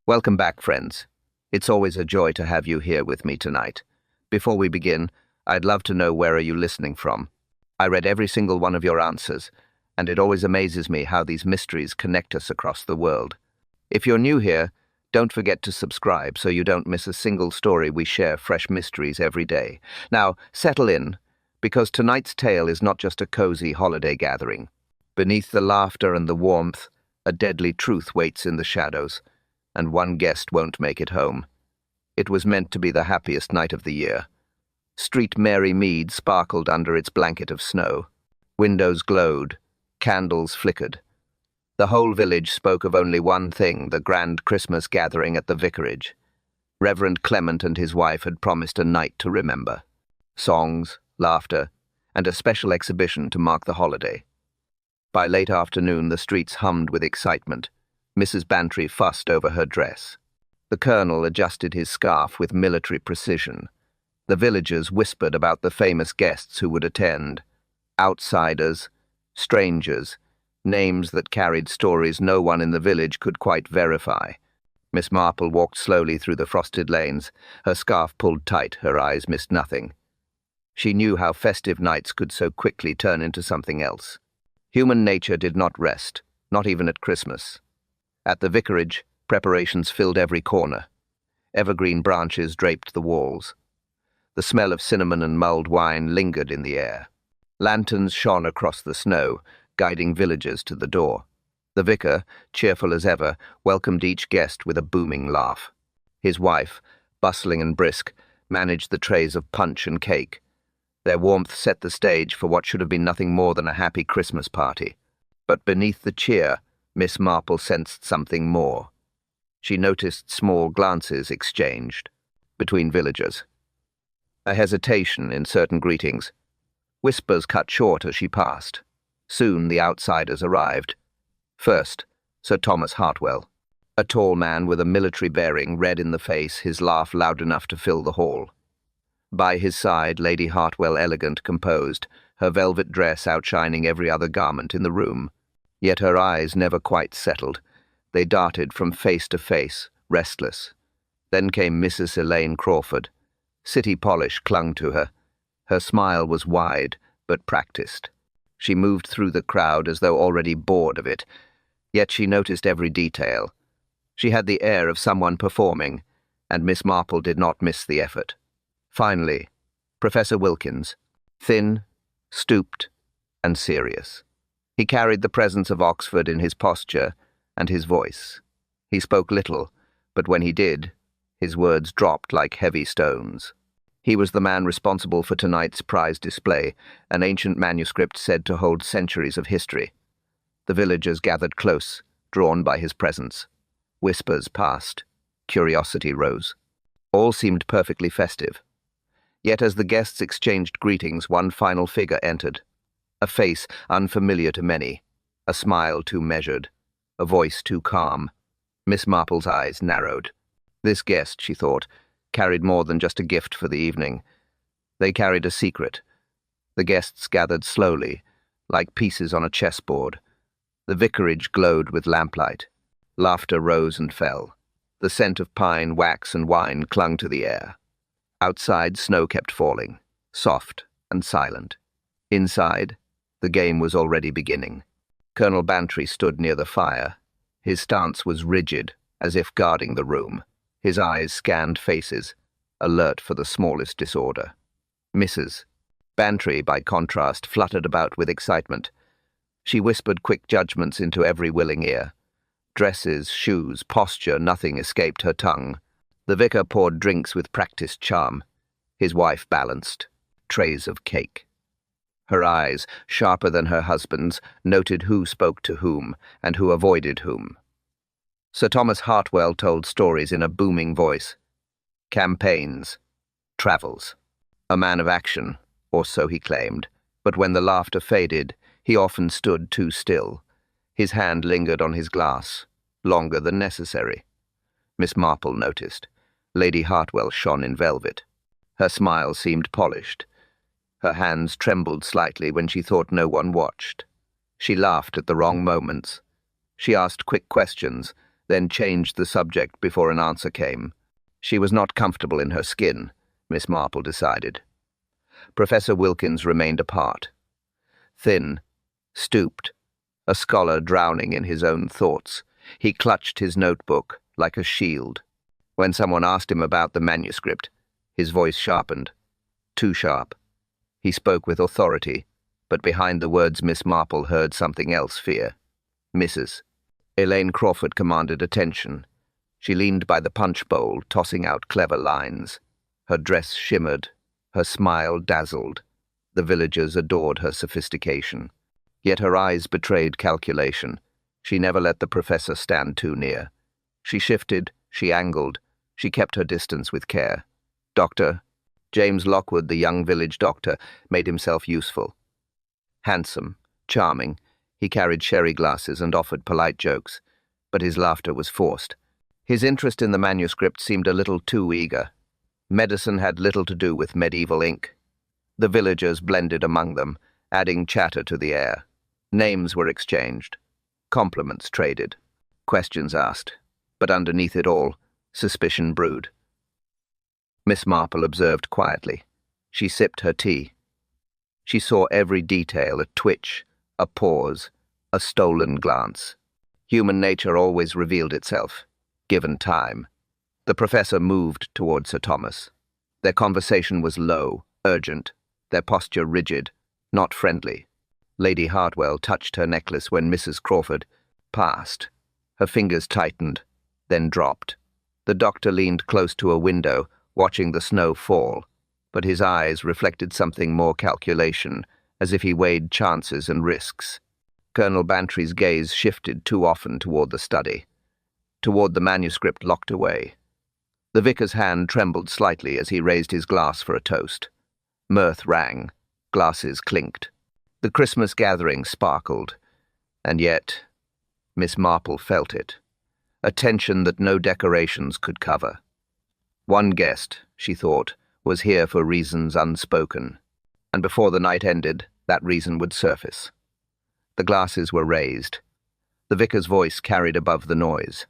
Welcome back, friends. It's always a joy to have you here with me tonight. Before we begin, I'd love to know where are you listening from. I read every single one of your answers, and it always amazes me how these mysteries connect us across the world. If you're new here, don't forget to subscribe so you don't miss a single story. We share fresh mysteries every day. Now, settle in, because tonight's tale is not just a cozy holiday gathering. Beneath the laughter and the warmth, a deadly truth waits in the shadows, and one guest won't make it home. It was meant to be the happiest night of the year. Street Mary Mead sparkled under its blanket of snow. Windows glowed, candles flickered. The whole village spoke of only one thing, the grand Christmas gathering at the vicarage. Reverend Clement and his wife had promised a night to remember. Songs, laughter, and a special exhibition to mark the holiday. By late afternoon, the streets hummed with excitement. Mrs. Bantry fussed over her dress. The colonel adjusted his scarf with military precision. The villagers whispered about the famous guests who would attend. Outsiders, strangers, names that carried stories no one in the village could quite verify. Miss Marple walked slowly through the frosted lanes, her scarf pulled tight, her eyes missed nothing. She knew how festive nights could so quickly turn into something else. Human nature did not rest, not even at Christmas. At the vicarage, preparations filled every corner. Evergreen branches draped the walls. The smell of cinnamon and mulled wine lingered in the air. Lanterns shone across the snow, guiding villagers to the door. The vicar, cheerful as ever, welcomed each guest with a booming laugh. His wife, bustling and brisk, managed the trays of punch and cake. Their warmth set the stage for what should have been nothing more than a happy Christmas party. But beneath the cheer, Miss Marple sensed something more. She noticed small glances exchanged between villagers. A hesitation in certain greetings. Whispers cut short as she passed. Soon the outsiders arrived. First, Sir Thomas Hartwell, a tall man with a military bearing, red in the face, his laugh loud enough to fill the hall. By his side, Lady Hartwell, elegant, composed, her velvet dress outshining every other garment in the room. Yet her eyes never quite settled. They darted from face to face, restless. Then came Mrs. Elaine Crawford. City polish clung to her. Her smile was wide, but practiced. She moved through the crowd as though already bored of it, yet she noticed every detail. She had the air of someone performing, and Miss Marple did not miss the effort. Finally, Professor Wilkins, thin, stooped, and serious. He carried the presence of Oxford in his posture and his voice. He spoke little, but when he did, his words dropped like heavy stones. He was the man responsible for tonight's prize display, an ancient manuscript said to hold centuries of history. The villagers gathered close, drawn by his presence. Whispers passed. Curiosity rose. All seemed perfectly festive. Yet as the guests exchanged greetings, one final figure entered. A face unfamiliar to many, a smile too measured, a voice too calm. Miss Marple's eyes narrowed. This guest, she thought, carried more than just a gift for the evening. They carried a secret. The guests gathered slowly, like pieces on a chessboard. The vicarage glowed with lamplight. Laughter rose and fell. The scent of pine, wax, and wine clung to the air. Outside, snow kept falling, soft and silent. Inside, the game was already beginning. Colonel Bantry stood near the fire. His stance was rigid, as if guarding the room. His eyes scanned faces, alert for the smallest disorder. Mrs. Bantry, by contrast, fluttered about with excitement. She whispered quick judgments into every willing ear. Dresses, shoes, posture, nothing escaped her tongue. The vicar poured drinks with practiced charm. His wife balanced trays of cake. Her eyes, sharper than her husband's, noted who spoke to whom and who avoided whom. Sir Thomas Hartwell told stories in a booming voice. Campaigns, travels. A man of action, or so he claimed, but when the laughter faded, he often stood too still. His hand lingered on his glass, longer than necessary. Miss Marple noticed. Lady Hartwell shone in velvet. Her smile seemed polished. Her hands trembled slightly when she thought no one watched. She laughed at the wrong moments. She asked quick questions, then changed the subject before an answer came. She was not comfortable in her skin, Miss Marple decided. Professor Wilkins remained apart. Thin, stooped, a scholar drowning in his own thoughts, he clutched his notebook like a shield. When someone asked him about the manuscript, his voice sharpened. Too sharp. He spoke with authority, but behind the words Miss Marple heard something else fear. Mrs. Elaine Crawford commanded attention. She leaned by the punch bowl, tossing out clever lines. Her dress shimmered, her smile dazzled. The villagers adored her sophistication. Yet her eyes betrayed calculation. She never let the professor stand too near. She shifted, she angled, she kept her distance with care. Dr. James Lockwood, the young village doctor, made himself useful. Handsome, charming, he carried sherry glasses and offered polite jokes, but his laughter was forced. His interest in the manuscript seemed a little too eager. Medicine had little to do with medieval ink. The villagers blended among them, adding chatter to the air. Names were exchanged, compliments traded, questions asked, but underneath it all, suspicion brewed. Miss Marple observed quietly. She sipped her tea. She saw every detail, a twitch, a pause, a stolen glance. Human nature always revealed itself, given time. The professor moved toward Sir Thomas. Their conversation was low, urgent, their posture rigid, not friendly. Lady Hartwell touched her necklace when Mrs. Crawford passed. Her fingers tightened, then dropped. The doctor leaned close to a window, watching the snow fall, but his eyes reflected something more calculation, as if he weighed chances and risks. Colonel Bantry's gaze shifted too often toward the study, toward the manuscript locked away. The vicar's hand trembled slightly as he raised his glass for a toast. Mirth rang, glasses clinked. The Christmas gathering sparkled, and yet Miss Marple felt it, a tension that no decorations could cover. One guest, she thought, was here for reasons unspoken, and before the night ended, that reason would surface. The glasses were raised. The vicar's voice carried above the noise.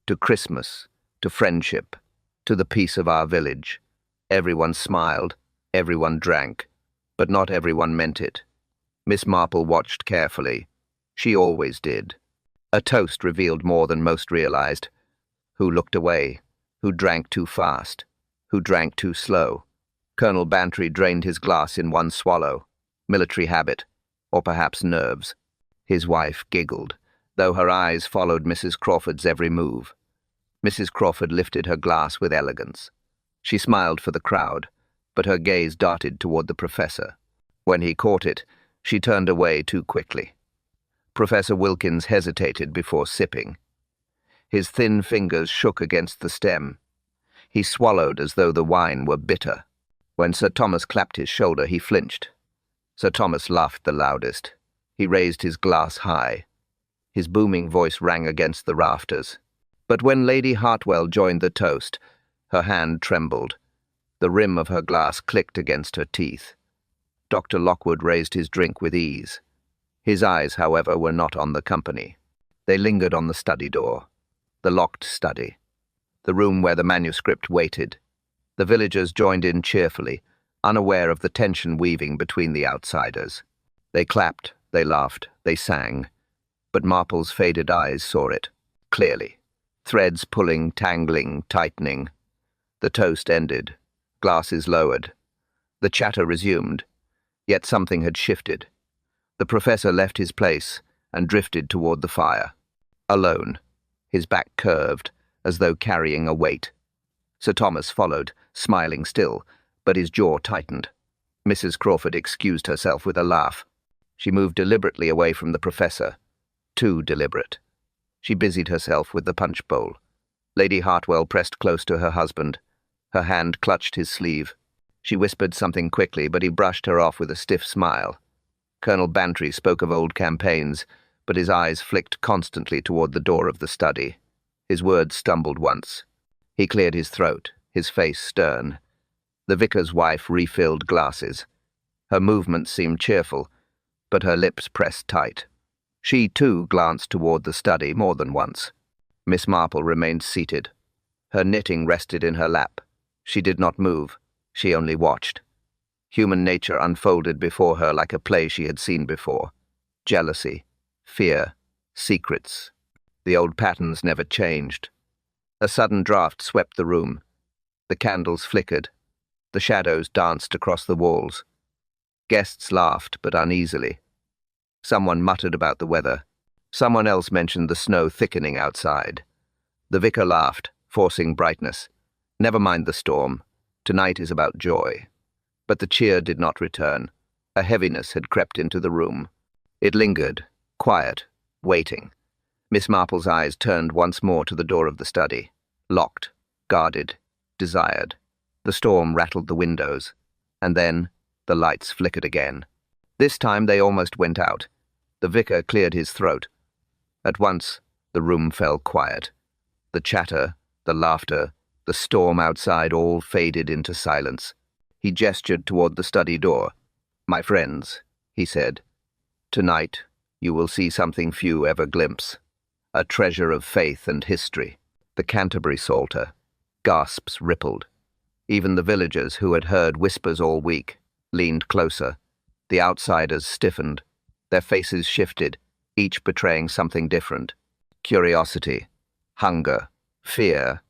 To Christmas, to friendship, to the peace of our village. Everyone smiled, everyone drank, but not everyone meant it. Miss Marple watched carefully. She always did. A toast revealed more than most realized. Who looked away? Who drank too fast? Who drank too slow? Colonel Bantry drained his glass in one swallow. Military habit, or perhaps nerves. His wife giggled, though her eyes followed Mrs. Crawford's every move. Mrs. Crawford lifted her glass with elegance. She smiled for the crowd, but her gaze darted toward the professor. When he caught it, she turned away too quickly. Professor Wilkins hesitated before sipping. His thin fingers shook against the stem. He swallowed as though the wine were bitter. When Sir Thomas clapped his shoulder, he flinched. Sir Thomas laughed the loudest. He raised his glass high. His booming voice rang against the rafters. But when Lady Hartwell joined the toast, her hand trembled. The rim of her glass clicked against her teeth. Dr. Lockwood raised his drink with ease. His eyes, however, were not on the company. They lingered on the study door, the locked study, the room where the manuscript waited. The villagers joined in cheerfully, unaware of the tension weaving between the outsiders. They clapped, they laughed, they sang, but Marple's faded eyes saw it, clearly. Threads pulling, tangling, tightening. The toast ended, glasses lowered. The chatter resumed, yet something had shifted. The professor left his place and drifted toward the fire, alone, his back curved, as though carrying a weight. Sir Thomas followed, smiling still, but his jaw tightened. Mrs. Crawford excused herself with a laugh. She moved deliberately away from the professor. Too deliberate. She busied herself with the punch bowl. Lady Hartwell pressed close to her husband. Her hand clutched his sleeve. She whispered something quickly, but he brushed her off with a stiff smile. Colonel Bantry spoke of old campaigns, but his eyes flicked constantly toward the door of the study. His words stumbled once. He cleared his throat, his face stern. The vicar's wife refilled glasses. Her movements seemed cheerful, but her lips pressed tight. She, too, glanced toward the study more than once. Miss Marple remained seated. Her knitting rested in her lap. She did not move. She only watched. Human nature unfolded before her like a play she had seen before. Jealousy, fear, secrets. The old patterns never changed. A sudden draught swept the room. The candles flickered. The shadows danced across the walls. Guests laughed, but uneasily. Someone muttered about the weather. Someone else mentioned the snow thickening outside. The vicar laughed, forcing brightness. Never mind the storm. Tonight is about joy. But the cheer did not return. A heaviness had crept into the room. It lingered, quiet, waiting. Miss Marple's eyes turned once more to the door of the study. Locked, guarded, desired. The storm rattled the windows. And then the lights flickered again. This time they almost went out. The vicar cleared his throat. At once, the room fell quiet. The chatter, the laughter, the storm outside all faded into silence. He gestured toward the study door. "My friends," he said, "tonight you will see something few ever glimpse. A treasure of faith and history." The Canterbury Psalter. Gasps rippled. Even the villagers who had heard whispers all week leaned closer. The outsiders stiffened. Their faces shifted, each betraying something different. Curiosity, hunger, fear.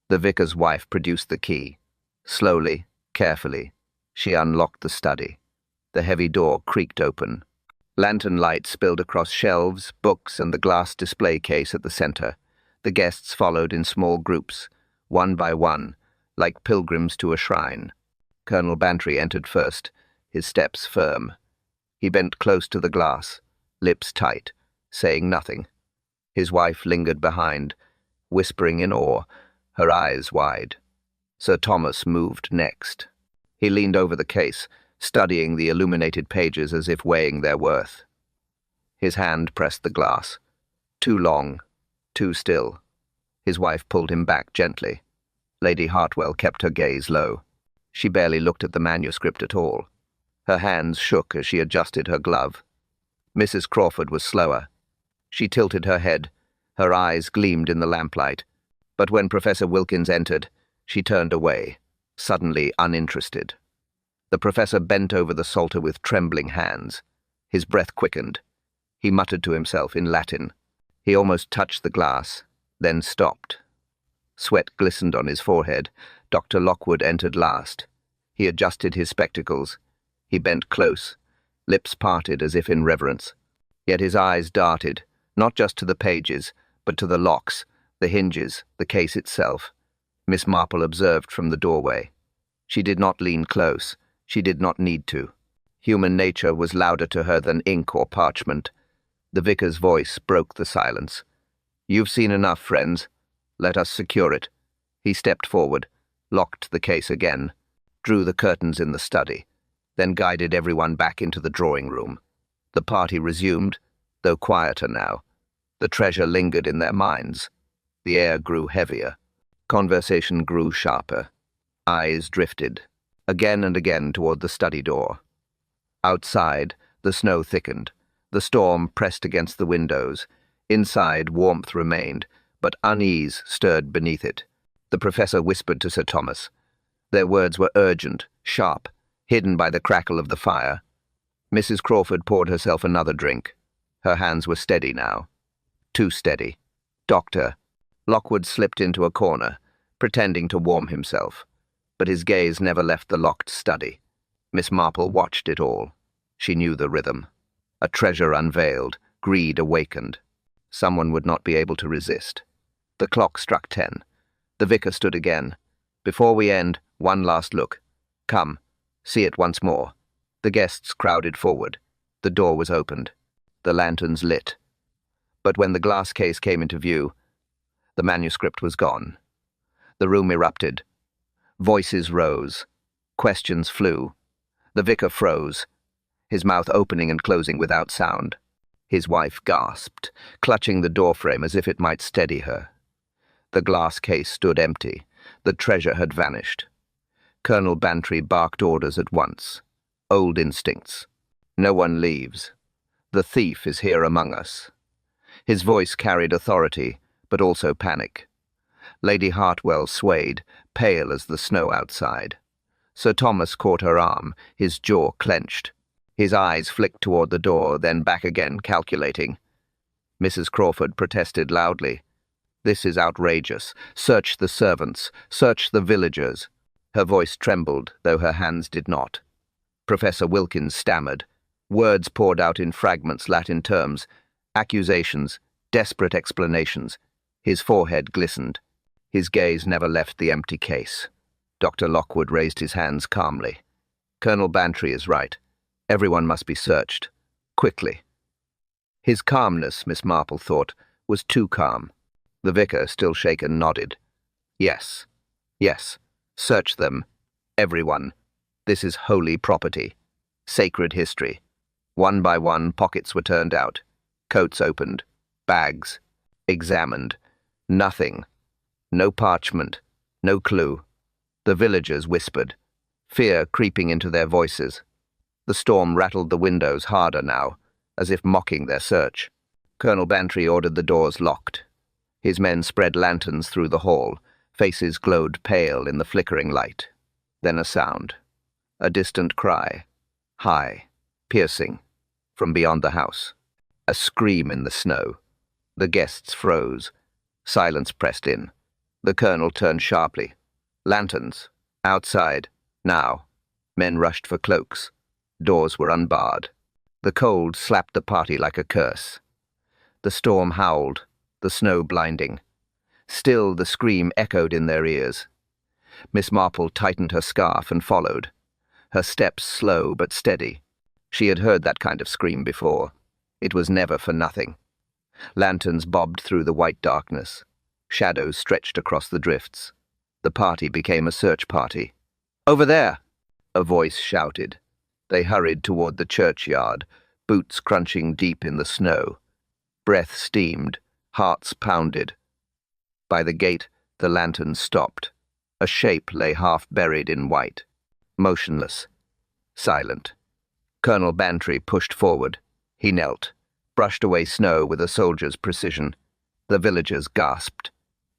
The vicar's wife produced the key. Slowly, carefully, she unlocked the study. The heavy door creaked open. Lantern light spilled across shelves, books, and the glass display case at the center. The guests followed in small groups, one by one, like pilgrims to a shrine. Colonel Bantry entered first, his steps firm. He bent close to the glass, lips tight, saying nothing. His wife lingered behind, whispering in awe, her eyes wide. Sir Thomas moved next. He leaned over the case, studying the illuminated pages as if weighing their worth. His hand pressed the glass. Too long, too still. His wife pulled him back gently. Lady Hartwell kept her gaze low. She barely looked at the manuscript at all. Her hands shook as she adjusted her glove. Mrs. Crawford was slower. She tilted her head. Her eyes gleamed in the lamplight. But when Professor Wilkins entered, she turned away, suddenly uninterested. The professor bent over the psalter with trembling hands. His breath quickened. He muttered to himself in Latin. He almost touched the glass, then stopped. Sweat glistened on his forehead. Dr. Lockwood entered last. He adjusted his spectacles. He bent close, lips parted as if in reverence. Yet his eyes darted, not just to the pages, but to the locks, the hinges, the case itself. Miss Marple observed from the doorway. She did not lean close. She did not need to. Human nature was louder to her than ink or parchment. The vicar's voice broke the silence. "You've seen enough, friends. Let us secure it." He stepped forward, locked the case again, drew the curtains in the study, then guided everyone back into the drawing room. The party resumed, though quieter now. The treasure lingered in their minds. The air grew heavier. Conversation grew sharper. Eyes drifted, again and again toward the study door. Outside, the snow thickened. The storm pressed against the windows. Inside, warmth remained, but unease stirred beneath it. The professor whispered to Sir Thomas. Their words were urgent, sharp, hidden by the crackle of the fire. Mrs. Crawford poured herself another drink. Her hands were steady now. Too steady. "Doctor." Lockwood slipped into a corner, pretending to warm himself, but his gaze never left the locked study. Miss Marple watched it all. She knew the rhythm. A treasure unveiled, greed awakened. Someone would not be able to resist. The clock struck 10. The vicar stood again. "Before we end, one last look. Come, see it once more." The guests crowded forward. The door was opened. The lanterns lit. But when the glass case came into view, the manuscript was gone. The room erupted. Voices rose. Questions flew. The vicar froze, his mouth opening and closing without sound. His wife gasped, clutching the doorframe as if it might steady her. The glass case stood empty. The treasure had vanished. Colonel Bantry barked orders at once. Old instincts. "No one leaves. The thief is here among us." His voice carried authority, but also panic. Lady Hartwell swayed, pale as the snow outside. Sir Thomas caught her arm, his jaw clenched. His eyes flicked toward the door, then back again, calculating. Mrs. Crawford protested loudly. "This is outrageous. Search the servants. Search the villagers." Her voice trembled, though her hands did not. Professor Wilkins stammered. Words poured out in fragments, Latin terms, accusations, desperate explanations. His forehead glistened. His gaze never left the empty case. Dr. Lockwood raised his hands calmly. "Colonel Bantry is right. Everyone must be searched. Quickly." His calmness, Miss Marple thought, was too calm. The vicar, still shaken, nodded. "Yes. Yes. Search them. Everyone. This is holy property. Sacred history." One by one, pockets were turned out. Coats opened. Bags. Examined. Nothing. No parchment. No clue. The villagers whispered, fear creeping into their voices. The storm rattled the windows harder now, as if mocking their search. Colonel Bantry ordered the doors locked. His men spread lanterns through the hall. Faces glowed pale in the flickering light. Then a sound. A distant cry. High, piercing, from beyond the house. A scream in the snow. The guests froze. Silence pressed in. The colonel turned sharply. Lanterns. Outside. Now. Men rushed for cloaks. Doors were unbarred. The cold slapped the party like a curse. The storm howled, the snow blinding. Still the scream echoed in their ears. Miss Marple tightened her scarf and followed. Her steps slow but steady. She had heard that kind of scream before. It was never for nothing. Lanterns bobbed through the white darkness. Shadows stretched across the drifts. The party became a search party. "Over there!" a voice shouted. They hurried toward the churchyard, boots crunching deep in the snow. Breath steamed, hearts pounded. By the gate, the lanterns stopped. A shape lay half buried in white, motionless, silent. Colonel Bantry pushed forward. He knelt, brushed away snow with a soldier's precision. The villagers gasped.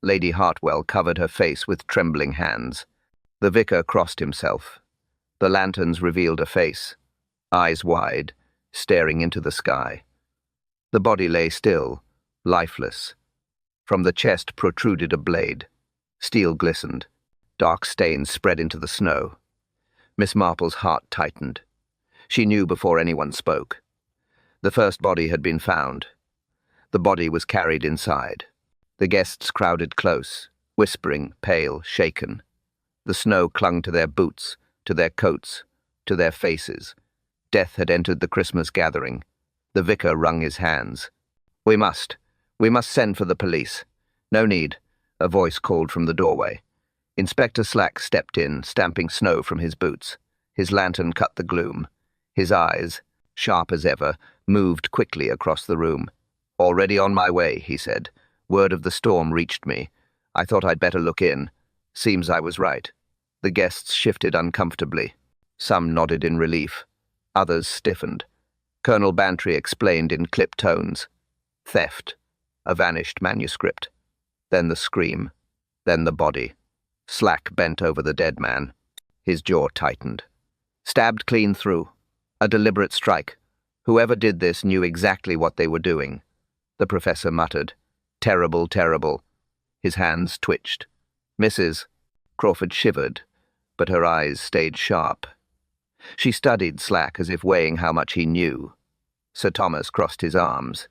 Lady Hartwell covered her face with trembling hands. The vicar crossed himself. The lanterns revealed a face, eyes wide, staring into the sky. The body lay still, lifeless. From the chest protruded a blade. Steel glistened. Dark stains spread into the snow. Miss Marple's heart tightened. She knew before anyone spoke. The first body had been found. The body was carried inside. The guests crowded close, whispering, pale, shaken. The snow clung to their boots, to their coats, to their faces. Death had entered the Christmas gathering. The vicar wrung his hands. We must send for the police." "No need," a voice called from the doorway. Inspector Slack stepped in, stamping snow from his boots. His lantern cut the gloom. His eyes, sharp as ever, moved quickly across the room. "Already on my way," he said. "Word of the storm reached me. I thought I'd better look in. Seems I was right." The guests shifted uncomfortably. Some nodded in relief. Others stiffened. Colonel Bantry explained in clipped tones. Theft. A vanished manuscript. Then the scream. Then the body. Slack bent over the dead man. His jaw tightened. "Stabbed clean through. A deliberate strike. Whoever did this knew exactly what they were doing." The professor muttered. "Terrible, terrible." His hands twitched. "Mrs." Crawford shivered, but her eyes stayed sharp. She studied Slack as if weighing how much he knew. Sir Thomas crossed his arms.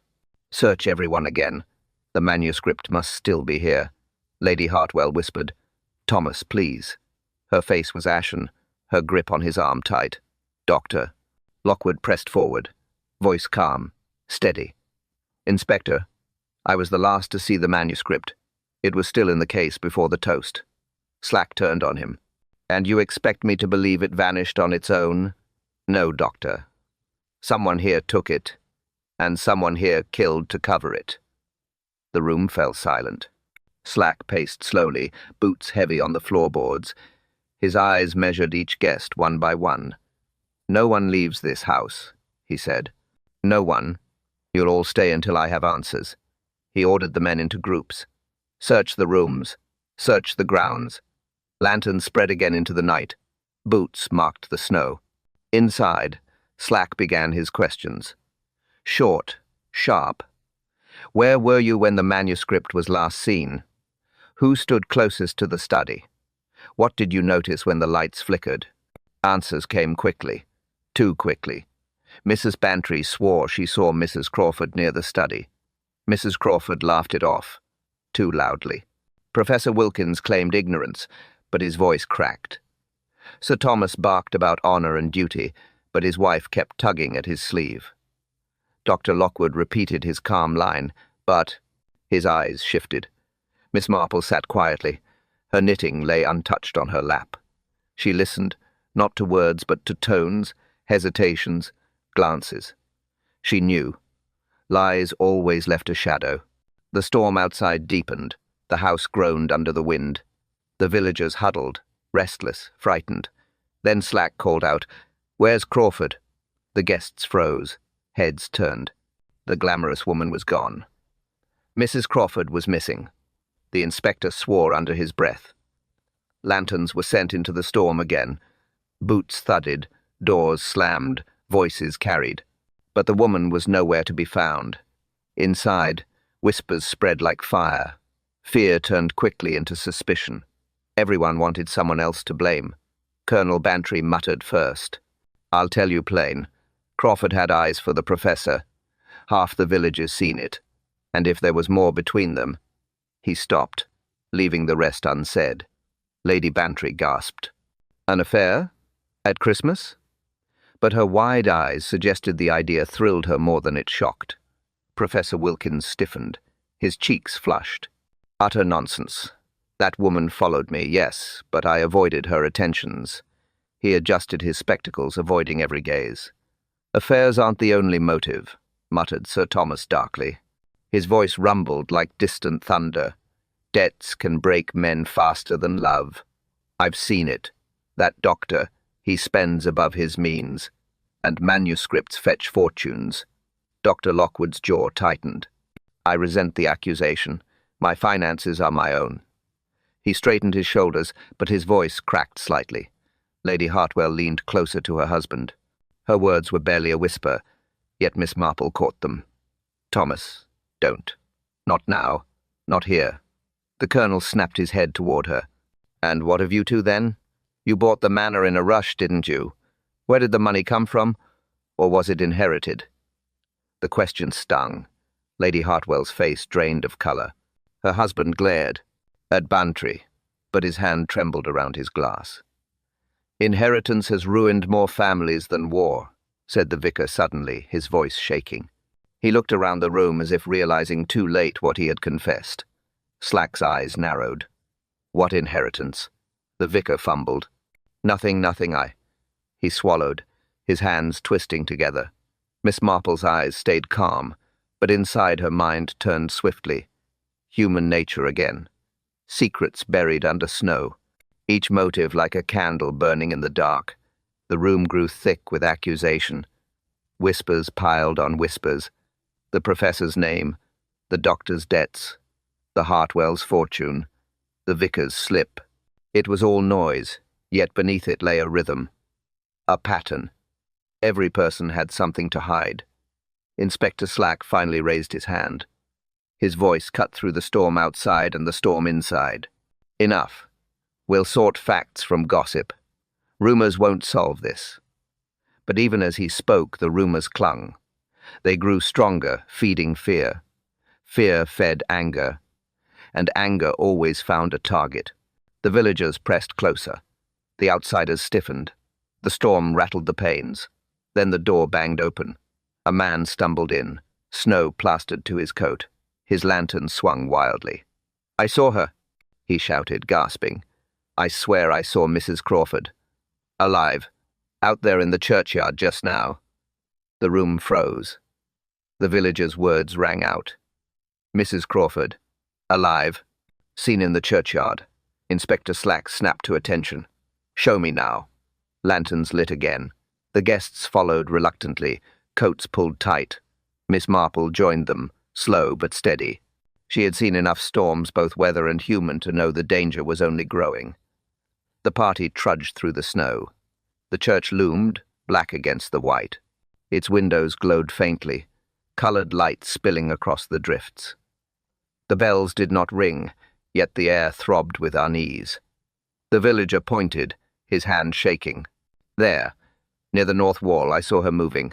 "Search everyone again. The manuscript must still be here." Lady Hartwell whispered, "Thomas, please." Her face was ashen, her grip on his arm tight. "Doctor." Lockwood pressed forward, voice calm, steady. "Inspector, I was the last to see the manuscript. It was still in the case before the toast." Slack turned on him. "And you expect me to believe it vanished on its own?" "No, Doctor. Someone here took it, and someone here killed to cover it." The room fell silent. Slack paced slowly, boots heavy on the floorboards. His eyes measured each guest one by one. "No one leaves this house," he said. "No one. You'll all stay until I have answers." He ordered the men into groups. Search the rooms. Search the grounds. Lanterns spread again into the night. Boots marked the snow. Inside, Slack began his questions. Short, sharp. Where were you when the manuscript was last seen? Who stood closest to the study? What did you notice when the lights flickered? Answers came quickly. Too quickly. Mrs. Bantry swore she saw Mrs. Crawford near the study. Mrs. Crawford laughed it off. Too loudly. Professor Wilkins claimed ignorance, but his voice cracked. Sir Thomas barked about honour and duty, but his wife kept tugging at his sleeve. Dr. Lockwood repeated his calm line, but his eyes shifted. Miss Marple sat quietly. Her knitting lay untouched on her lap. She listened, not to words but to tones, hesitations, glances. She knew. Lies always left a shadow. The storm outside deepened. The house groaned under the wind. The villagers huddled, restless, frightened. Then Slack called out, "Where's Crawford?" The guests froze. Heads turned. The glamorous woman was gone. Mrs. Crawford was missing. The inspector swore under his breath. Lanterns were sent into the storm again. Boots thudded, doors slammed, voices carried. But the woman was nowhere to be found. Inside, whispers spread like fire. Fear turned quickly into suspicion. Everyone wanted someone else to blame. Colonel Bantry muttered first. "I'll tell you plain. Crawford had eyes for the professor. Half the villagers seen it. And if there was more between them—" He stopped, leaving the rest unsaid. Lady Bantry gasped. "An affair? At Christmas?" But her wide eyes suggested the idea thrilled her more than it shocked. Professor Wilkins stiffened. His cheeks flushed. "Utter nonsense. That woman followed me, yes, but I avoided her attentions." He adjusted his spectacles, avoiding every gaze. "Affairs aren't the only motive," muttered Sir Thomas darkly. His voice rumbled like distant thunder. "Debts can break men faster than love. I've seen it. That doctor, he spends above his means. And manuscripts fetch fortunes." Dr. Lockwood's jaw tightened. "I resent the accusation. My finances are my own." He straightened his shoulders, but his voice cracked slightly. Lady Hartwell leaned closer to her husband. Her words were barely a whisper, yet Miss Marple caught them. "Thomas, don't. Not now. Not here." The colonel snapped his head toward her. "And what of you two then? You bought the manor in a rush, didn't you? Where did the money come from? Or was it inherited?" The question stung. Lady Hartwell's face drained of colour. Her husband glared. At Bantry, but his hand trembled around his glass. "Inheritance has ruined more families than war," said the vicar suddenly, his voice shaking. He looked around the room as if realizing too late what he had confessed. Slack's eyes narrowed. "What inheritance?" The vicar fumbled. Nothing, He swallowed, his hands twisting together. Miss Marple's eyes stayed calm, but inside her mind turned swiftly. Human nature again. Secrets buried under snow. Each motive like a candle burning in the dark. The room grew thick with accusation. Whispers piled on whispers. The professor's name, the doctor's debts, the Hartwell's fortune, the vicar's slip. It was all noise, yet beneath it lay a rhythm. A pattern. Every person had something to hide. Inspector Slack finally raised his hand. His voice cut through the storm outside and the storm inside. "Enough. We'll sort facts from gossip. Rumors won't solve this." But even as he spoke, the rumors clung. They grew stronger, feeding fear. Fear fed anger. And anger always found a target. The villagers pressed closer. The outsiders stiffened. The storm rattled the panes. Then the door banged open. A man stumbled in, snow plastered to his coat. His lantern swung wildly. "I saw her," he shouted, gasping. "I swear I saw Mrs. Crawford. Alive. Out there in the churchyard just now." The room froze. The villagers' words rang out. "Mrs. Crawford. Alive. Seen in the churchyard." Inspector Slack snapped to attention. "Show me now." Lanterns lit again. The guests followed reluctantly, coats pulled tight. Miss Marple joined them, slow but steady. She had seen enough storms, both weather and human, to know the danger was only growing. The party trudged through the snow. The church loomed, black against the white. Its windows glowed faintly, coloured light spilling across the drifts. The bells did not ring, yet the air throbbed with unease. The villager pointed, his hand shaking. There, near the north wall, I saw her moving.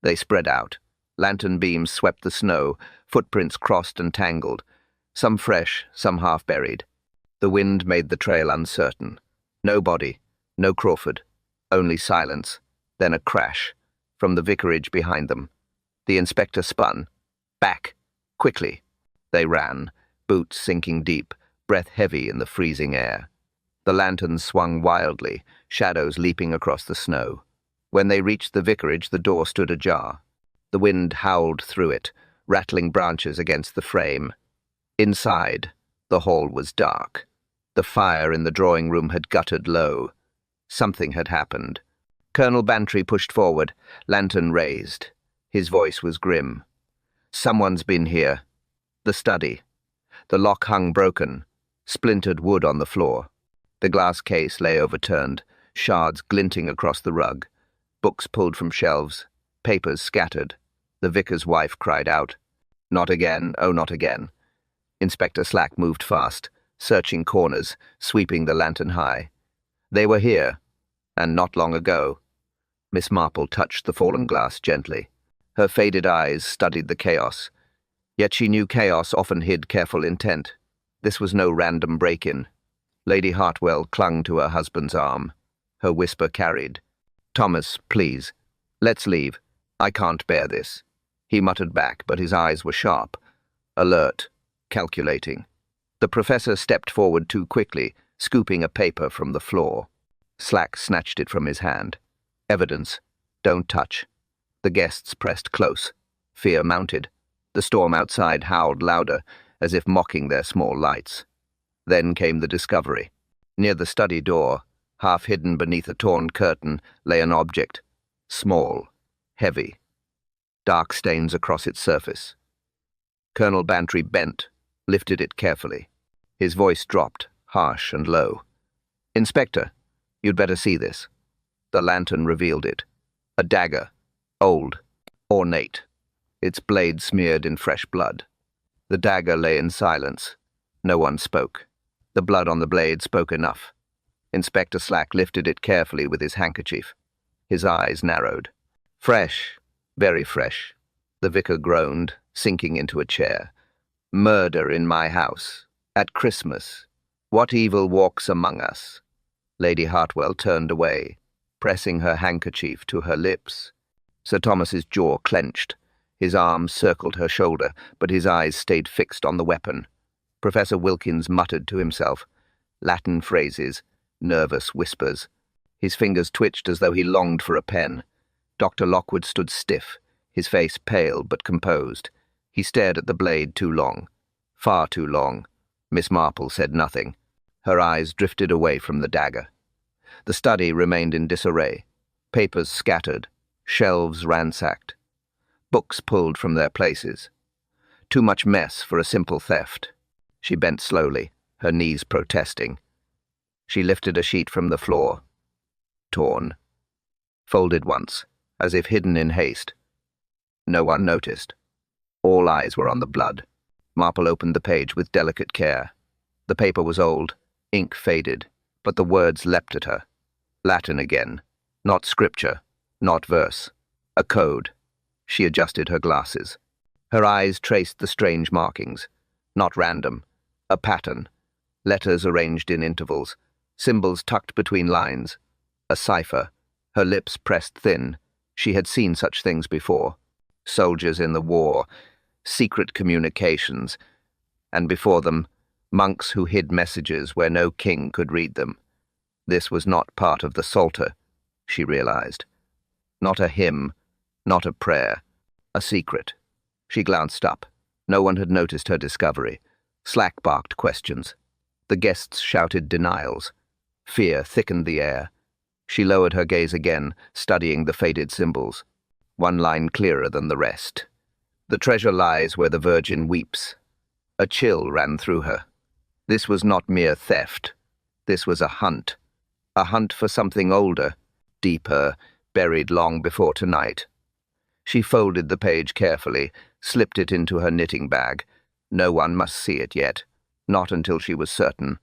They spread out. Lantern beams swept the snow, footprints crossed and tangled, some fresh, some half-buried. The wind made the trail uncertain. No body, no Crawford, only silence, then a crash, from the vicarage behind them. The inspector spun. Back, quickly. They ran, boots sinking deep, breath heavy in the freezing air. The lanterns swung wildly, shadows leaping across the snow. When they reached the vicarage, the door stood ajar. The wind howled through it, rattling branches against the frame. Inside, the hall was dark. The fire in the drawing room had guttered low. Something had happened. Colonel Bantry pushed forward, lantern raised. His voice was grim. Someone's been here. The study. The lock hung broken, splintered wood on the floor. The glass case lay overturned, shards glinting across the rug. Books pulled from shelves, papers scattered. The vicar's wife cried out. Not again, oh, not again. Inspector Slack moved fast, searching corners, sweeping the lantern high. They were here, and not long ago. Miss Marple touched the fallen glass gently. Her faded eyes studied the chaos. Yet she knew chaos often hid careful intent. This was no random break-in. Lady Hartwell clung to her husband's arm. Her whisper carried. Thomas, please. Let's leave. I can't bear this. He muttered back, but his eyes were sharp, alert, calculating. The professor stepped forward too quickly, scooping a paper from the floor. Slack snatched it from his hand. Evidence. Don't touch. The guests pressed close. Fear mounted. The storm outside howled louder, as if mocking their small lights. Then came the discovery. Near the study door, half hidden beneath a torn curtain, lay an object. Small, heavy. Dark stains across its surface. Colonel Bantry bent, lifted it carefully. His voice dropped, harsh and low. Inspector, you'd better see this. The lantern revealed it. A dagger, old, ornate, its blade smeared in fresh blood. The dagger lay in silence. No one spoke. The blood on the blade spoke enough. Inspector Slack lifted it carefully with his handkerchief. His eyes narrowed. Fresh, very fresh. The vicar groaned, sinking into a chair. Murder in my house. At Christmas. What evil walks among us? Lady Hartwell turned away, pressing her handkerchief to her lips. Sir Thomas's jaw clenched. His arms circled her shoulder, but his eyes stayed fixed on the weapon. Professor Wilkins muttered to himself. Latin phrases, nervous whispers. His fingers twitched as though he longed for a pen. Dr. Lockwood stood stiff, his face pale but composed. He stared at the blade too long. Far too long. Miss Marple said nothing. Her eyes drifted away from the dagger. The study remained in disarray. Papers scattered, shelves ransacked. Books pulled from their places. Too much mess for a simple theft. She bent slowly, her knees protesting. She lifted a sheet from the floor. Torn. Folded once, as if hidden in haste. No one noticed. All eyes were on the blood. Marple opened the page with delicate care. The paper was old, ink faded, but the words leapt at her. Latin again. Not scripture, not verse. A code. She adjusted her glasses. Her eyes traced the strange markings. Not random. A pattern. Letters arranged in intervals. Symbols tucked between lines. A cipher. Her lips pressed thin. She had seen such things before. Soldiers in the war. Secret communications. And before them, monks who hid messages where no king could read them. This was not part of the Psalter, she realized. Not a hymn, not a prayer. A secret. She glanced up. No one had noticed her discovery. Slack barked questions. The guests shouted denials. Fear thickened the air. She lowered her gaze again, studying the faded symbols. One line clearer than the rest. The treasure lies where the Virgin weeps. A chill ran through her. This was not mere theft. This was a hunt. A hunt for something older, deeper, buried long before tonight. She folded the page carefully, slipped it into her knitting bag. No one must see it yet, not until she was certain.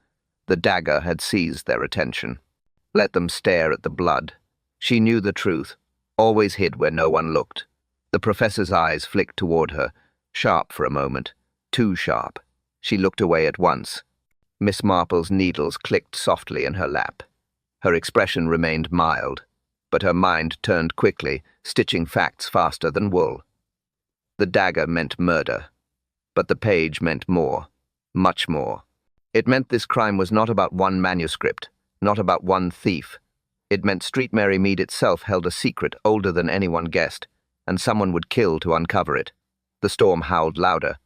The dagger had seized their attention. Let them stare at the blood. She knew the truth, always hid where no one looked. The professor's eyes flicked toward her, sharp for a moment, too sharp. She looked away at once. Miss Marple's needles clicked softly in her lap. Her expression remained mild, but her mind turned quickly, stitching facts faster than wool. The dagger meant murder, but the page meant more, much more. It meant this crime was not about one manuscript, not about one thief. It meant Street Mary Mead itself held a secret older than anyone guessed, and someone would kill to uncover it. The storm howled louder.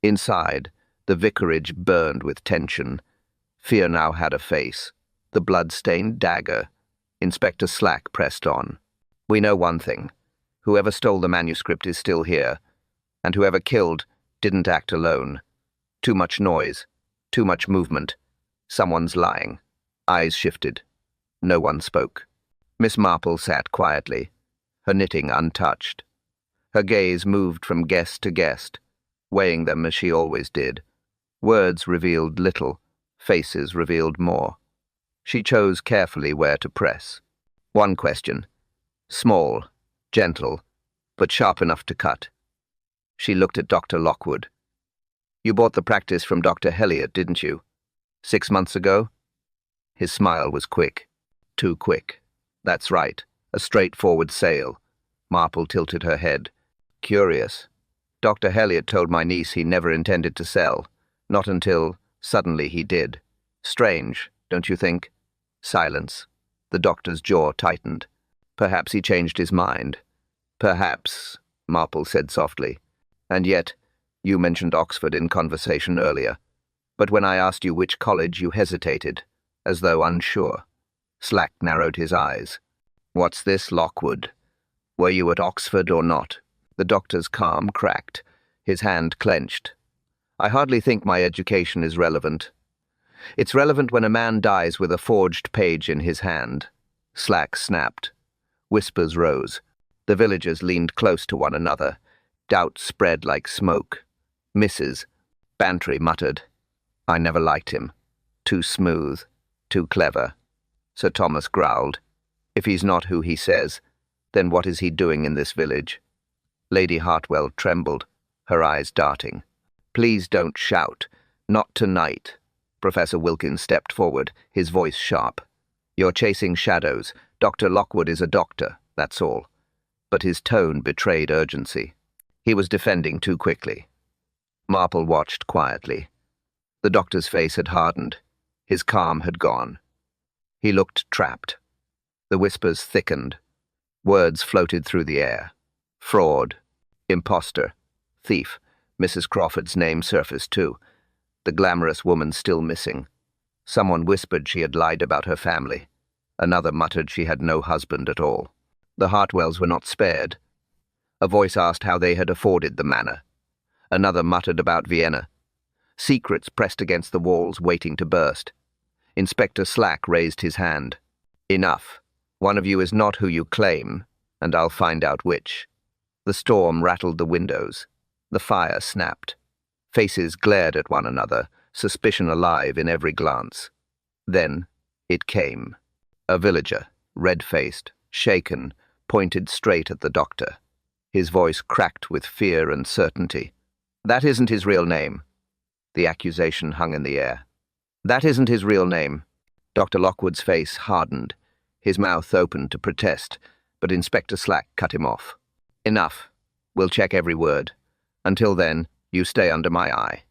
Inside, the vicarage burned with tension. Fear now had a face. The blood-stained dagger. Inspector Slack pressed on. We know one thing. Whoever stole the manuscript is still here, and whoever killed didn't act alone. Too much noise. Too much movement. Someone's lying. Eyes shifted. No one spoke. Miss Marple sat quietly, her knitting untouched. Her gaze moved from guest to guest, weighing them as she always did. Words revealed little, faces revealed more. She chose carefully where to press. One question. Small, gentle, but sharp enough to cut. She looked at Dr. Lockwood. You bought the practice from Dr. Heliot, didn't you? 6 months ago? His smile was quick. Too quick. That's right. A straightforward sale. Marple tilted her head. Curious. Dr. Heliot told my niece he never intended to sell. Not until, suddenly, he did. Strange, don't you think? Silence. The doctor's jaw tightened. Perhaps he changed his mind. Perhaps, Marple said softly. And yet, you mentioned Oxford in conversation earlier. But when I asked you which college, you hesitated, as though unsure. Slack narrowed his eyes. What's this, Lockwood? Were you at Oxford or not? The doctor's calm cracked. His hand clenched. I hardly think my education is relevant. It's relevant when a man dies with a forged page in his hand. Slack snapped. Whispers rose. The villagers leaned close to one another. Doubt spread like smoke. Mrs. Bantry muttered. I never liked him. Too smooth. Too clever. Sir Thomas growled. If he's not who he says, then what is he doing in this village? Lady Hartwell trembled, her eyes darting. Please don't shout. Not tonight. Professor Wilkins stepped forward, his voice sharp. You're chasing shadows. Dr. Lockwood is a doctor, that's all. But his tone betrayed urgency. He was defending too quickly. Marple watched quietly. The doctor's face had hardened. His calm had gone. He looked trapped. The whispers thickened. Words floated through the air. Fraud. Imposter. Thief. Mrs. Crawford's name surfaced too. The glamorous woman still missing. Someone whispered she had lied about her family. Another muttered she had no husband at all. The Hartwells were not spared. A voice asked how they had afforded the manor. Another muttered about Vienna. Secrets pressed against the walls, waiting to burst. Inspector Slack raised his hand. Enough. One of you is not who you claim, and I'll find out which. The storm rattled the windows. The fire snapped. Faces glared at one another, suspicion alive in every glance. Then it came. A villager, red-faced, shaken, pointed straight at the doctor. His voice cracked with fear and certainty. That isn't his real name. The accusation hung in the air. That isn't his real name. Dr. Lockwood's face hardened. His mouth opened to protest, but Inspector Slack cut him off. Enough. We'll check every word. Until then, you stay under my eye.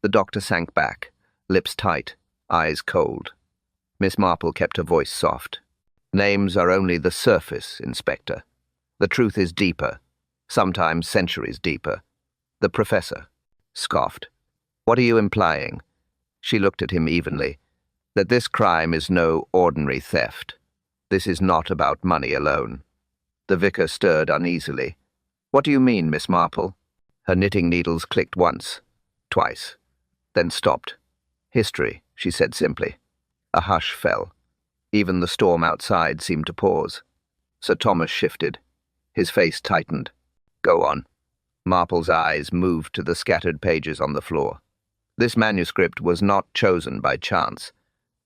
The doctor sank back, lips tight, eyes cold. Miss Marple kept her voice soft. Names are only the surface, Inspector. The truth is deeper, sometimes centuries deeper. The professor scoffed. What are you implying? She looked at him evenly. That this crime is no ordinary theft. This is not about money alone. The vicar stirred uneasily. What do you mean, Miss Marple? Her knitting needles clicked once, twice, then stopped. "History," she said simply. A hush fell. Even the storm outside seemed to pause. Sir Thomas shifted. His face tightened. "Go on." Marple's eyes moved to the scattered pages on the floor. This manuscript was not chosen by chance.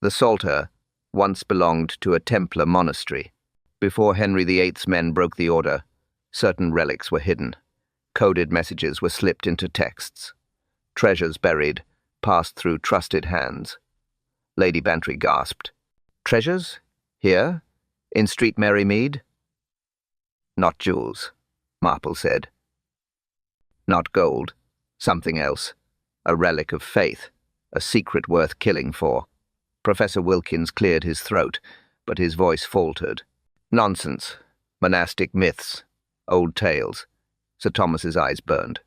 The Psalter once belonged to a Templar monastery. Before Henry VIII's men broke the order, certain relics were hidden. Coded messages were slipped into texts. Treasures buried passed through trusted hands. Lady Bantry gasped. "Treasures? Here? In Street Mary Mead?" "Not jewels," Marple said. "Not gold. Something else. A relic of faith. A secret worth killing for." Professor Wilkins cleared his throat, but his voice faltered. "Nonsense. Monastic myths. Old tales." Sir Thomas's eyes burned.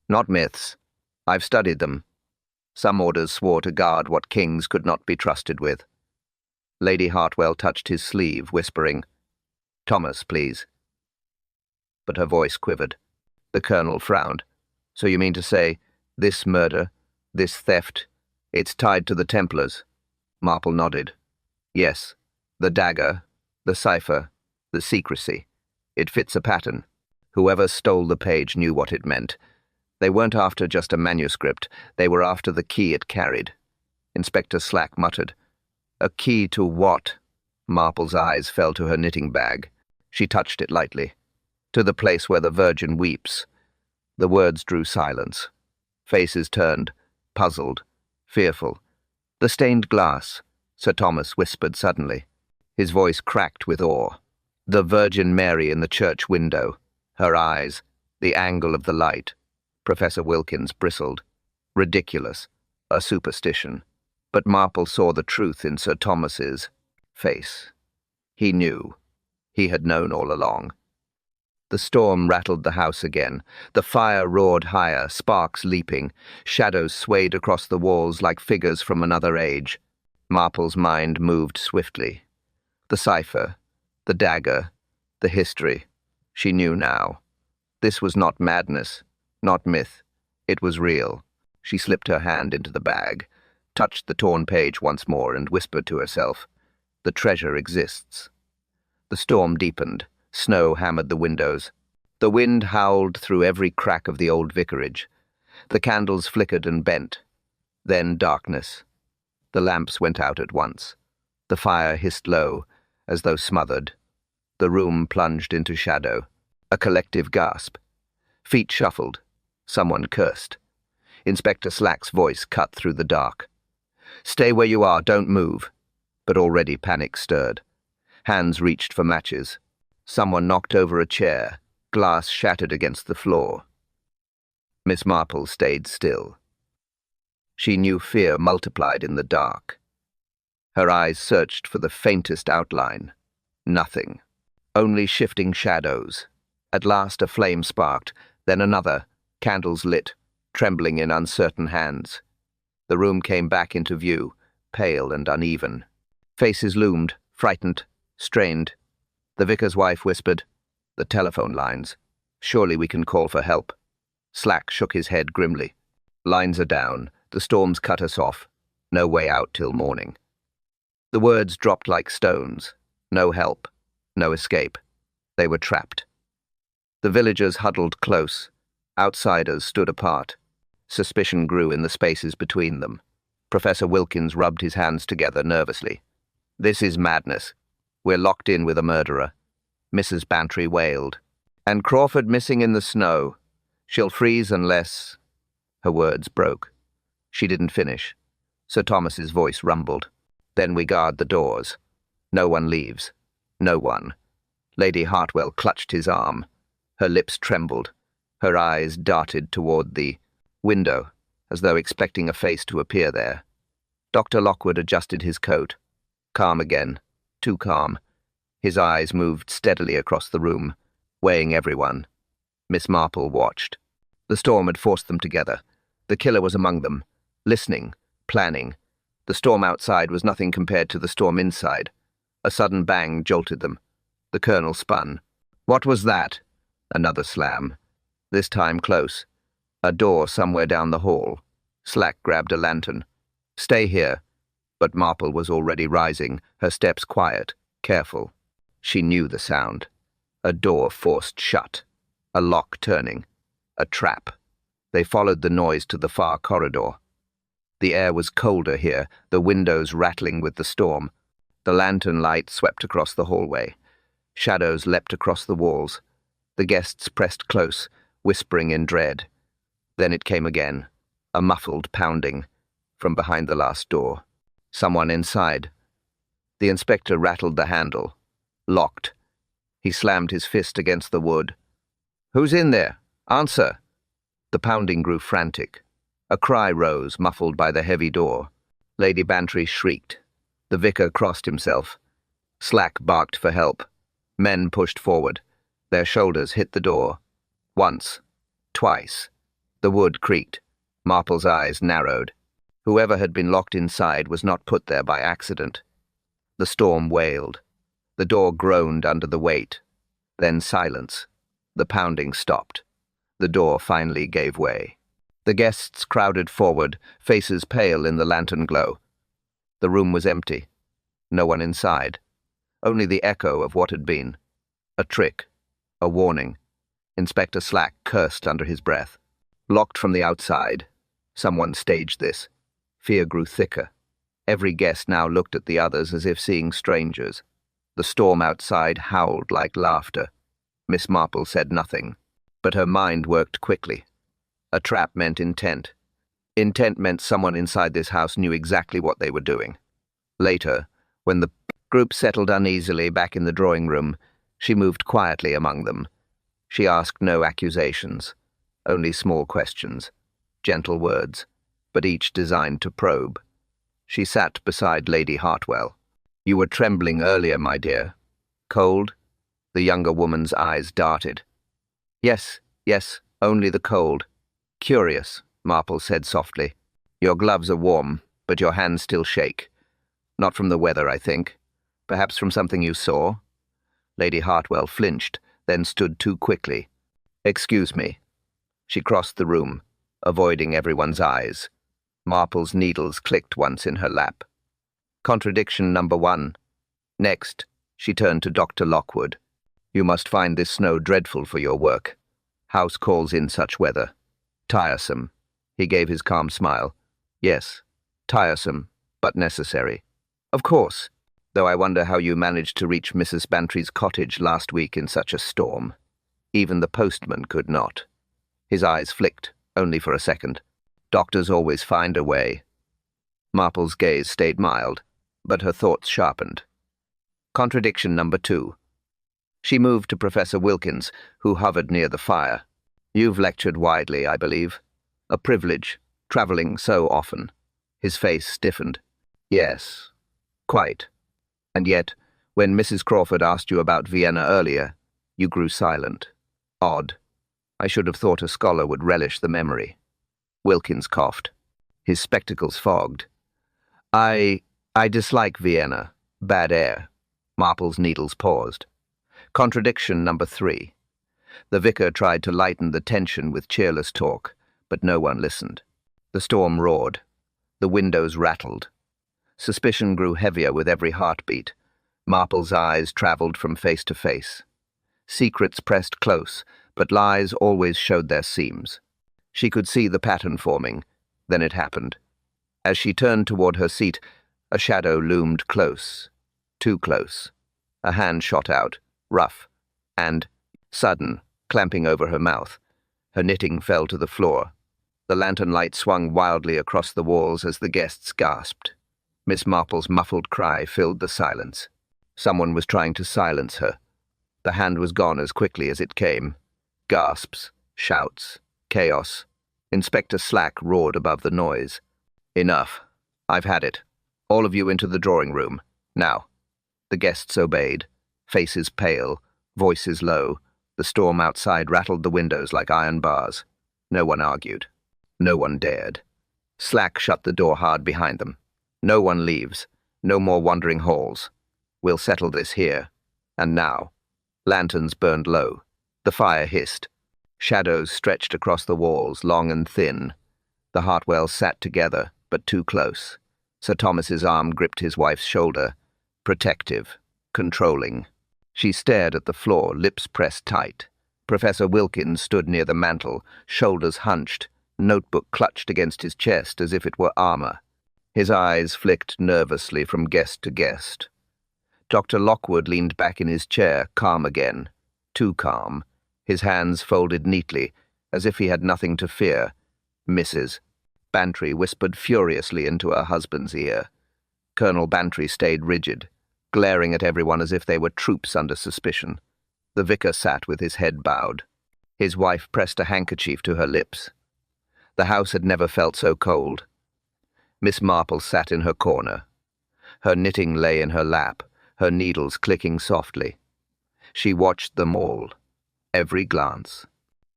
"Not myths. I've studied them. Some orders swore to guard what kings could not be trusted with." Lady Hartwell touched his sleeve, whispering, "Thomas, please." But her voice quivered. The colonel frowned. "So you mean to say, this murder, this theft, it's tied to the Templars?" Marple nodded. "Yes. The dagger, the cipher, the secrecy. It fits a pattern. Whoever stole the page knew what it meant. They weren't after just a manuscript. They were after the key it carried." Inspector Slack muttered. "A key to what?" Marple's eyes fell to her knitting bag. She touched it lightly. "To the place where the Virgin weeps." The words drew silence. Faces turned, puzzled, fearful. "The stained glass," Sir Thomas whispered suddenly. His voice cracked with awe. "The Virgin Mary in the church window. Her eyes, the angle of the light." Professor Wilkins bristled. Ridiculous. A superstition. But Marple saw the truth in Sir Thomas's face. He knew. He had known all along. The storm rattled the house again. The fire roared higher, sparks leaping. Shadows swayed across the walls like figures from another age. Marple's mind moved swiftly. The cipher, the dagger, the history. She knew now. This was not madness, not myth. It was real. She slipped her hand into the bag, touched the torn page once more, and whispered to herself, "The treasure exists." The storm deepened. Snow hammered the windows. The wind howled through every crack of the old vicarage. The candles flickered and bent. Then darkness. The lamps went out at once. The fire hissed low, as though smothered. The room plunged into shadow. A collective gasp. Feet shuffled. Someone cursed. Inspector Slack's voice cut through the dark. "Stay where you are, don't move." But already panic stirred. Hands reached for matches. Someone knocked over a chair. Glass shattered against the floor. Miss Marple stayed still. She knew fear multiplied in the dark. Her eyes searched for the faintest outline. Nothing. Only shifting shadows. At last a flame sparked, then another, candles lit, trembling in uncertain hands. The room came back into view, pale and uneven. Faces loomed, frightened, strained. The vicar's wife whispered, "The telephone lines. Surely we can call for help." Slack shook his head grimly. "Lines are down. The storm's cut us off. No way out till morning." The words dropped like stones. No help. No escape. They were trapped. The villagers huddled close. Outsiders stood apart. Suspicion grew in the spaces between them. Professor Wilkins rubbed his hands together nervously. "This is madness. We're locked in with a murderer." Mrs. Bantry wailed. "And Crawford missing in the snow. She'll freeze unless—" Her words broke. She didn't finish. Sir Thomas's voice rumbled. "Then we guard the doors. No one leaves. No one." Lady Hartwell clutched his arm. Her lips trembled. Her eyes darted toward the window, as though expecting a face to appear there. Dr. Lockwood adjusted his coat. Calm again. Too calm. His eyes moved steadily across the room, weighing everyone. Miss Marple watched. The storm had forced them together. The killer was among them, listening, planning. The storm outside was nothing compared to the storm inside. A sudden bang jolted them. The colonel spun. "What was that?" Another slam. This time close. A door somewhere down the hall. Slack grabbed a lantern. "Stay here." But Marple was already rising, her steps quiet, careful. She knew the sound. A door forced shut. A lock turning. A trap. They followed the noise to the far corridor. The air was colder here, the windows rattling with the storm. The lantern light swept across the hallway. Shadows leapt across the walls. The guests pressed close, whispering in dread. Then it came again, a muffled pounding, from behind the last door. Someone inside. The inspector rattled the handle. Locked. He slammed his fist against the wood. "Who's in there? Answer!" The pounding grew frantic. A cry rose, muffled by the heavy door. Lady Bantry shrieked. The vicar crossed himself. Slack barked for help. Men pushed forward. Their shoulders hit the door. Once. Twice. The wood creaked. Marple's eyes narrowed. Whoever had been locked inside was not put there by accident. The storm wailed. The door groaned under the weight. Then silence. The pounding stopped. The door finally gave way. The guests crowded forward, faces pale in the lantern glow. The room was empty. No one inside. Only the echo of what had been. A trick. A warning. Inspector Slack cursed under his breath. Locked from the outside. Someone staged this. Fear grew thicker. Every guest now looked at the others as if seeing strangers. The storm outside howled like laughter. Miss Marple said nothing, but her mind worked quickly. A trap meant intent. Intent meant someone inside this house knew exactly what they were doing. Later, when the group settled uneasily back in the drawing room, she moved quietly among them. She asked no accusations, only small questions, gentle words, but each designed to probe. She sat beside Lady Hartwell. "You were trembling earlier, my dear. Cold?" The younger woman's eyes darted. Yes, only the cold." "Curious," Marple said softly. "Your gloves are warm, but your hands still shake. Not from the weather, I think. Perhaps from something you saw?" Lady Hartwell flinched, then stood too quickly. "Excuse me." She crossed the room, avoiding everyone's eyes. Marple's needles clicked once in her lap. "Contradiction number 1. Next," she turned to Dr. Lockwood. "You must find this snow dreadful for your work. House calls in such weather. Tiresome." He gave his calm smile. "Yes, tiresome, but necessary." "Of course, though I wonder how you managed to reach Mrs. Bantry's cottage last week in such a storm. Even the postman could not." His eyes flicked, only for a second. "Doctors always find a way." Marple's gaze stayed mild, but her thoughts sharpened. Contradiction number 2. She moved to Professor Wilkins, who hovered near the fire. "You've lectured widely, I believe. A privilege, traveling so often." His face stiffened. "Yes, quite. And yet, when Mrs. Crawford asked you about Vienna earlier, you grew silent. Odd. I should have thought a scholar would relish the memory." Wilkins coughed. His spectacles fogged. I dislike Vienna. Bad air." Marple's needles paused. Contradiction number 3. The vicar tried to lighten the tension with cheerless talk, but no one listened. The storm roared. The windows rattled. Suspicion grew heavier with every heartbeat. Marple's eyes traveled from face to face. Secrets pressed close, but lies always showed their seams. She could see the pattern forming. Then it happened. As she turned toward her seat, a shadow loomed close. Too close. A hand shot out, rough, and sudden, clamping over her mouth. Her knitting fell to the floor. The lantern light swung wildly across the walls as the guests gasped. Miss Marple's muffled cry filled the silence. Someone was trying to silence her. The hand was gone as quickly as it came. Gasps, shouts, chaos. Inspector Slack roared above the noise. "Enough. I've had it. All of you into the drawing room. Now." The guests obeyed, faces pale, voices low. The storm outside rattled the windows like iron bars. No one argued. No one dared. Slack shut the door hard behind them. "No one leaves. No more wandering halls. We'll settle this here. And now." Lanterns burned low. The fire hissed. Shadows stretched across the walls, long and thin. The Hartwells sat together, but too close. Sir Thomas's arm gripped his wife's shoulder, protective, controlling. She stared at the floor, lips pressed tight. Professor Wilkins stood near the mantel, shoulders hunched, notebook clutched against his chest as if it were armor. His eyes flicked nervously from guest to guest. Dr. Lockwood leaned back in his chair, calm again. Too calm, his hands folded neatly, as if he had nothing to fear. Mrs. Bantry whispered furiously into her husband's ear. Colonel Bantry stayed rigid, glaring at everyone as if they were troops under suspicion. The vicar sat with his head bowed. His wife pressed a handkerchief to her lips. The house had never felt so cold. Miss Marple sat in her corner. Her knitting lay in her lap, her needles clicking softly. She watched them all. Every glance,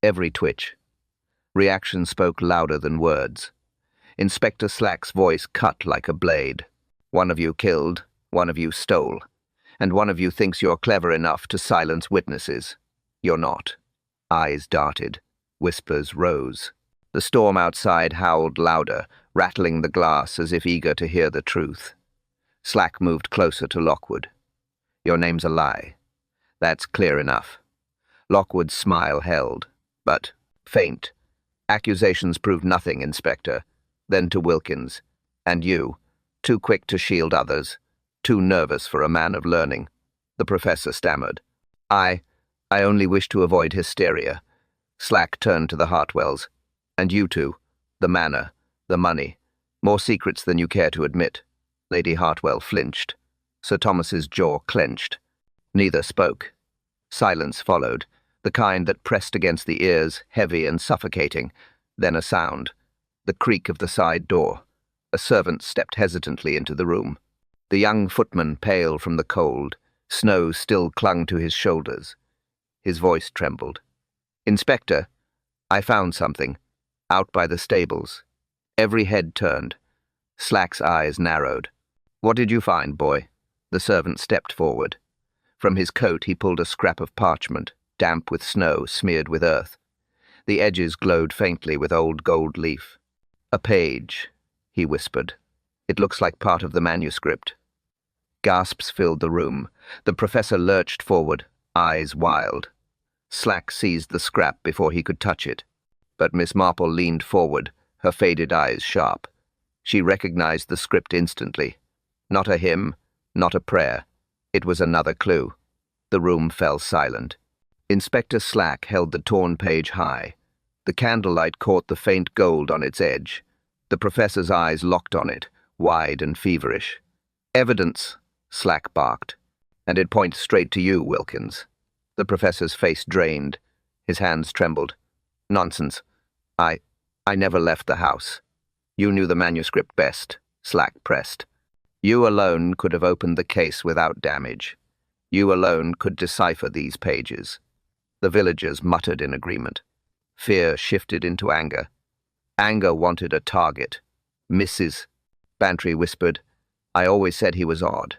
every twitch. Reaction spoke louder than words. Inspector Slack's voice cut like a blade. One of you killed, one of you stole, and one of you thinks you're clever enough to silence witnesses. You're not. Eyes darted. Whispers rose. The storm outside howled louder, rattling the glass as if eager to hear the truth. Slack moved closer to Lockwood. Your name's a lie. That's clear enough. Lockwood's smile held, but faint. Accusations proved nothing, Inspector. Then to Wilkins. And you, too quick to shield others, too nervous for a man of learning. The professor stammered. I only wish to avoid hysteria. Slack turned to the Hartwells. And you two, the manor, the money, more secrets than you care to admit. Lady Hartwell flinched. Sir Thomas's jaw clenched. Neither spoke. Silence followed, the kind that pressed against the ears, heavy and suffocating. Then a sound. The creak of the side door. A servant stepped hesitantly into the room. The young footman, pale from the cold, snow still clung to his shoulders. His voice trembled. Inspector, I found something. Out by the stables. Every head turned. Slack's eyes narrowed. What did you find, boy? The servant stepped forward. From his coat he pulled a scrap of parchment, damp with snow, smeared with earth. The edges glowed faintly with old gold leaf. A page, he whispered. It looks like part of the manuscript. Gasps filled the room. The professor lurched forward, eyes wild. Slack seized the scrap before he could touch it. But Miss Marple leaned forward, her faded eyes sharp. She recognized the script instantly. Not a hymn, not a prayer. It was another clue. The room fell silent. Inspector Slack held the torn page high. The candlelight caught the faint gold on its edge. The professor's eyes locked on it, wide and feverish. Evidence, Slack barked. And it points straight to you, Wilkins. The professor's face drained. His hands trembled. Nonsense. I never left the house. You knew the manuscript best, Slack pressed. You alone could have opened the case without damage. You alone could decipher these pages. The villagers muttered in agreement. Fear shifted into anger. Anger wanted a target. Mrs. Bantry whispered, I always said he was odd.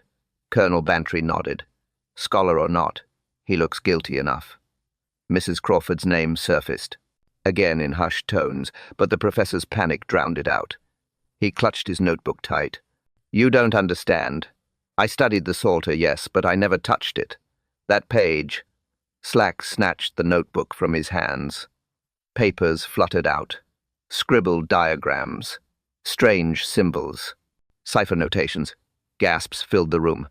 Colonel Bantry nodded. Scholar or not, he looks guilty enough. Mrs. Crawford's name surfaced. Again in hushed tones, but the professor's panic drowned it out. He clutched his notebook tight. You don't understand. I studied the Psalter, yes, but I never touched it. That page. Slack snatched the notebook from his hands. Papers fluttered out. Scribbled diagrams. Strange symbols. Cipher notations. Gasps filled the room.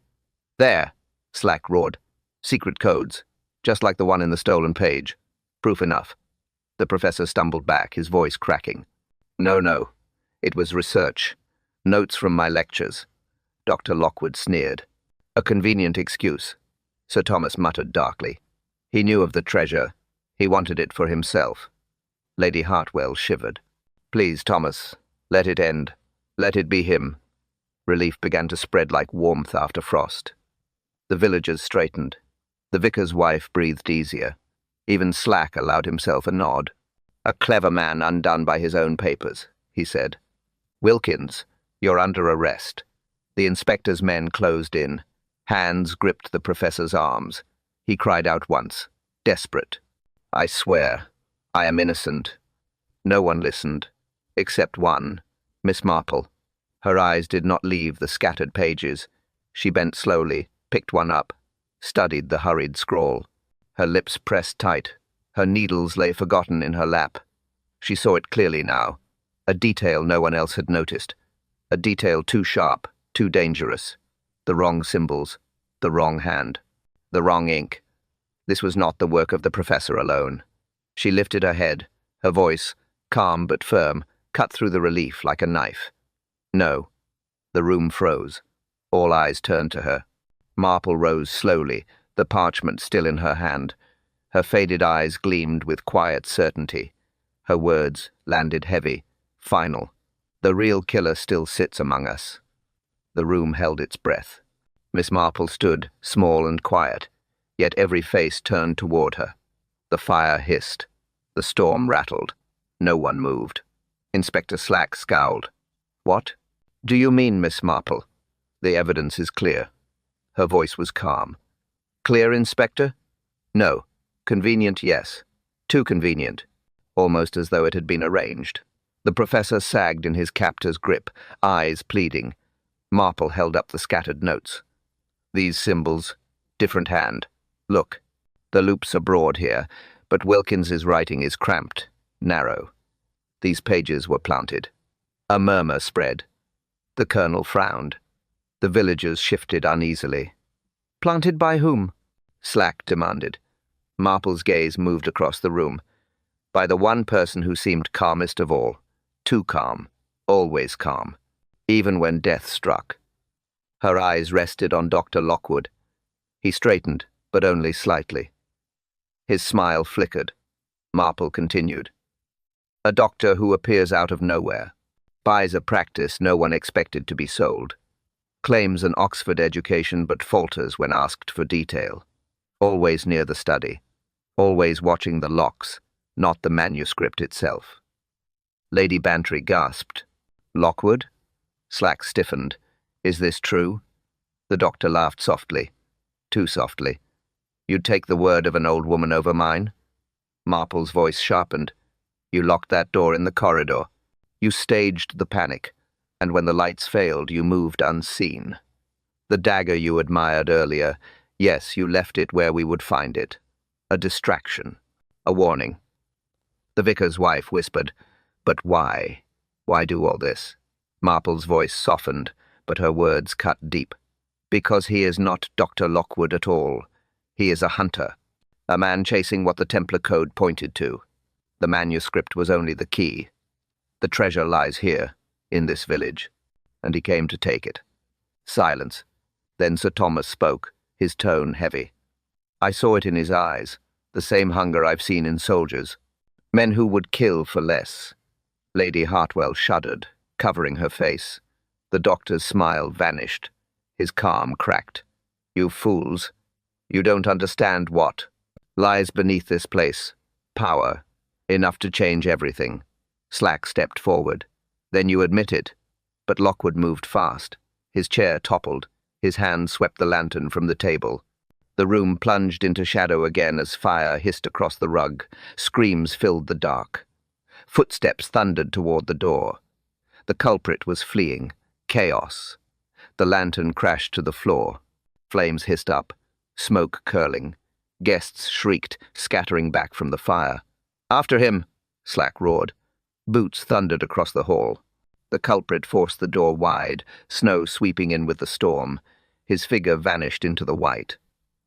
There, Slack roared. Secret codes. Just like the one in the stolen page. Proof enough. The professor stumbled back, his voice cracking. No. It was research. Notes from my lectures. Dr. Lockwood sneered. A convenient excuse. Sir Thomas muttered darkly. He knew of the treasure. He wanted it for himself. Lady Hartwell shivered. Please, Thomas, let it end. Let it be him. Relief began to spread like warmth after frost. The villagers straightened. The vicar's wife breathed easier. Even Slack allowed himself a nod. A clever man undone by his own papers, he said. Wilkins, you're under arrest. The inspector's men closed in. Hands gripped the professor's arms. He cried out once, desperate. I swear, I am innocent. No one listened. Except one, Miss Marple. Her eyes did not leave the scattered pages. She bent slowly, picked one up, studied the hurried scrawl. Her lips pressed tight. Her needles lay forgotten in her lap. She saw it clearly now. A detail no one else had noticed. A detail too sharp, too dangerous. The wrong symbols, the wrong hand, the wrong ink. This was not the work of the professor alone. She lifted her head. Her voice, calm but firm, cut through the relief like a knife. No. The room froze. All eyes turned to her. Marple rose slowly, the parchment still in her hand. Her faded eyes gleamed with quiet certainty. Her words landed heavy, final. The real killer still sits among us. The room held its breath. Miss Marple stood, small and quiet, yet every face turned toward her. The fire hissed. The storm rattled. No one moved. Inspector Slack scowled. "What do you mean, Miss Marple? The evidence is clear." Her voice was calm. "Clear, Inspector? No. Convenient, yes. Too convenient." Almost as though it had been arranged. The professor sagged in his captor's grip, eyes pleading. Marple held up the scattered notes. "These symbols, different hand. Look, the loops are broad here, but Wilkins's writing is cramped, narrow. These pages were planted." A murmur spread. The colonel frowned. The villagers shifted uneasily. "Planted by whom?" Slack demanded. Marple's gaze moved across the room. By the one person who seemed calmest of all. Too calm. Always calm. Even when death struck. Her eyes rested on Dr. Lockwood. He straightened, but only slightly. His smile flickered. Marple continued. "A doctor who appears out of nowhere. Buys a practice no one expected to be sold. Claims an Oxford education but falters when asked for detail. Always near the study. Always watching the locks, not the manuscript itself." Lady Bantry gasped. "Lockwood?" Slack stiffened. "Is this true?" The doctor laughed softly. Too softly. "You'd take the word of an old woman over mine?" Marple's voice sharpened. "You locked that door in the corridor. You staged the panic, and when the lights failed, you moved unseen. The dagger you admired earlier, yes, you left it where we would find it. A distraction. A warning." The vicar's wife whispered, "But why? Why do all this?" Marple's voice softened, but her words cut deep. "Because he is not Dr. Lockwood at all. He is a hunter, a man chasing what the Templar Code pointed to. The manuscript was only the key. The treasure lies here, in this village, and he came to take it." Silence. Then Sir Thomas spoke, his tone heavy. "I saw it in his eyes, the same hunger I've seen in soldiers. Men who would kill for less." Lady Hartwell shuddered, covering her face. The doctor's smile vanished. His calm cracked. "You fools. You don't understand what lies beneath this place. Power. Enough to change everything." Slack stepped forward. "Then you admit it." But Lockwood moved fast. His chair toppled. His hand swept the lantern from the table. The room plunged into shadow again as fire hissed across the rug. Screams filled the dark. Footsteps thundered toward the door. The culprit was fleeing. Chaos. The lantern crashed to the floor. Flames hissed up. Smoke curling. Guests shrieked, scattering back from the fire. "After him!" Slack roared. Boots thundered across the hall. The culprit forced the door wide, snow sweeping in with the storm. His figure vanished into the white.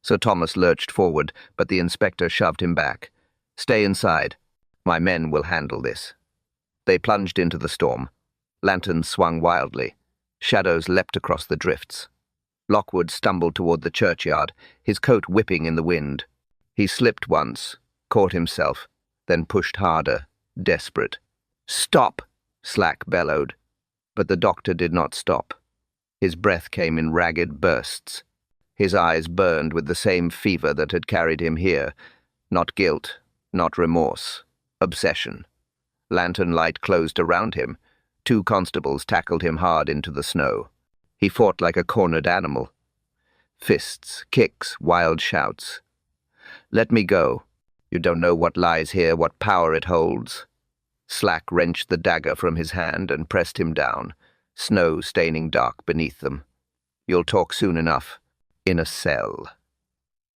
Sir Thomas lurched forward, but the inspector shoved him back. "Stay inside. My men will handle this." They plunged into the storm. Lanterns swung wildly. Shadows leapt across the drifts. Lockwood stumbled toward the churchyard, his coat whipping in the wind. He slipped once, caught himself, then pushed harder, desperate. "Stop!" Slack bellowed. But the doctor did not stop. His breath came in ragged bursts. His eyes burned with the same fever that had carried him here. Not guilt, not remorse. Obsession. Lantern light closed around him. 2 constables tackled him hard into the snow. He fought like a cornered animal. Fists, kicks, wild shouts. "Let me go. You don't know what lies here, what power it holds." Slack wrenched the dagger from his hand and pressed him down, snow staining dark beneath them. "You'll talk soon enough. In a cell."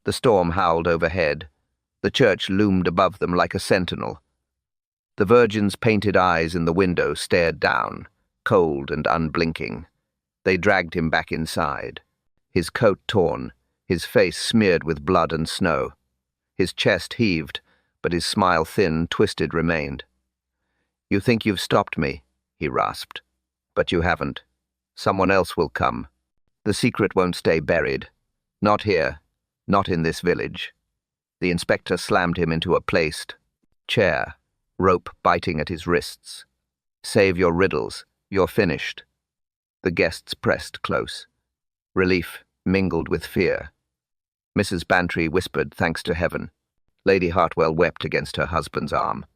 The storm howled overhead. The church loomed above them like a sentinel. The Virgin's painted eyes in the window stared down, cold and unblinking. They dragged him back inside. His coat torn, his face smeared with blood and snow. His chest heaved, but his smile thin, twisted remained. "You think you've stopped me," he rasped. "But you haven't. Someone else will come. The secret won't stay buried. Not here. Not in this village." The inspector slammed him into a placed chair, rope biting at his wrists. "Save your riddles. You're finished." The guests pressed close. Relief mingled with fear. Mrs. Bantry whispered thanks to heaven. Lady Hartwell wept against her husband's arm.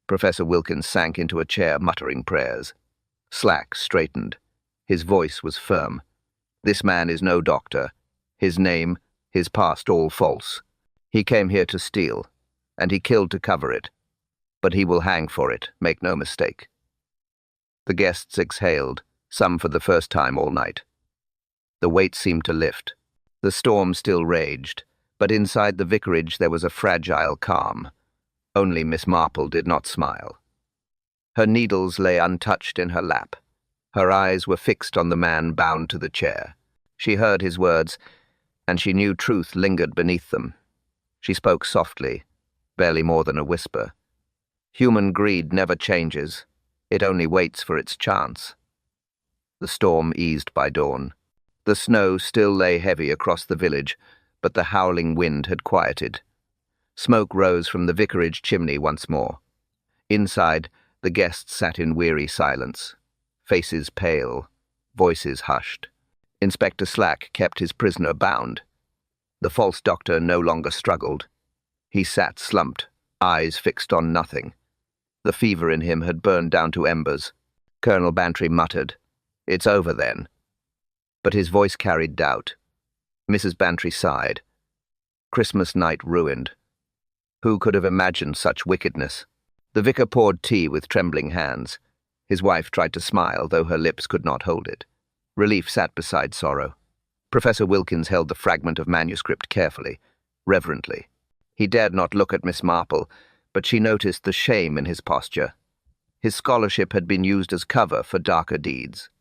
Professor Wilkins sank into a chair, muttering prayers. Slack straightened. His voice was firm. "This man is no doctor. His name, his past all false. He came here to steal, and he killed to cover it. But he will hang for it, make no mistake." The guests exhaled, some for the first time all night. The weight seemed to lift. The storm still raged, but inside the vicarage there was a fragile calm. Only Miss Marple did not smile. Her needles lay untouched in her lap. Her eyes were fixed on the man bound to the chair. She heard his words, and she knew truth lingered beneath them. She spoke softly, barely more than a whisper. "Human greed never changes. It only waits for its chance." The storm eased by dawn. The snow still lay heavy across the village, but the howling wind had quieted. Smoke rose from the vicarage chimney once more. Inside, the guests sat in weary silence, faces pale, voices hushed. Inspector Slack kept his prisoner bound. The false doctor no longer struggled. He sat slumped, eyes fixed on nothing. The fever in him had burned down to embers. Colonel Bantry muttered, "It's over then." But his voice carried doubt. Mrs. Bantry sighed. Christmas night ruined. Who could have imagined such wickedness? The vicar poured tea with trembling hands. His wife tried to smile, though her lips could not hold it. Relief sat beside sorrow. Professor Wilkins held the fragment of manuscript carefully, reverently. He dared not look at Miss Marple, but she noticed the shame in his posture. His scholarship had been used as cover for darker deeds.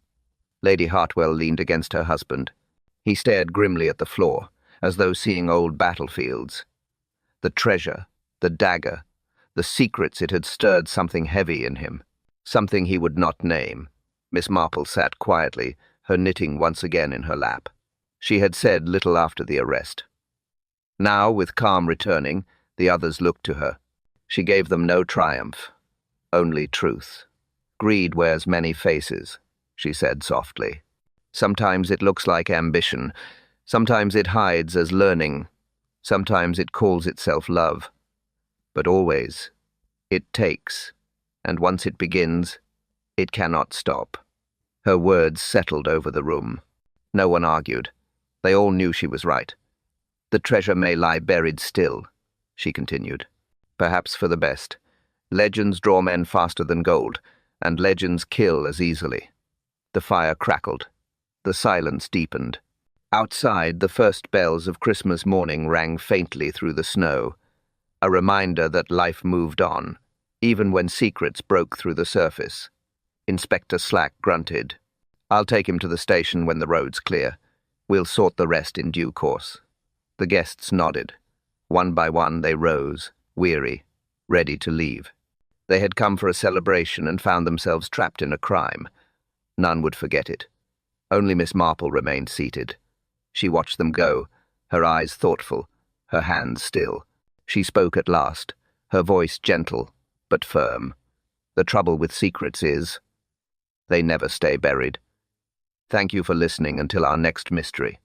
Lady Hartwell leaned against her husband. He stared grimly at the floor, as though seeing old battlefields. The treasure, the dagger, the secrets it had stirred something heavy in him, something he would not name. Miss Marple sat quietly, her knitting once again in her lap. She had said little after the arrest. Now, with calm returning, the others looked to her. She gave them no triumph, only truth. "Greed wears many faces," she said softly. "Sometimes it looks like ambition. Sometimes it hides as learning. Sometimes it calls itself love. But always, it takes, and once it begins, it cannot stop." Her words settled over the room. No one argued. They all knew she was right. "The treasure may lie buried still," she continued. "Perhaps for the best. Legends draw men faster than gold, and legends kill as easily." The fire crackled. The silence deepened. Outside, the first bells of Christmas morning rang faintly through the snow, a reminder that life moved on, even when secrets broke through the surface. Inspector Slack grunted. "I'll take him to the station when the road's clear. We'll sort the rest in due course." The guests nodded. One by one they rose, weary, ready to leave. They had come for a celebration and found themselves trapped in a crime. None would forget it. Only Miss Marple remained seated. She watched them go, her eyes thoughtful, her hands still. She spoke at last, her voice gentle but firm. "The trouble with secrets is, they never stay buried. Thank you for listening until our next mystery."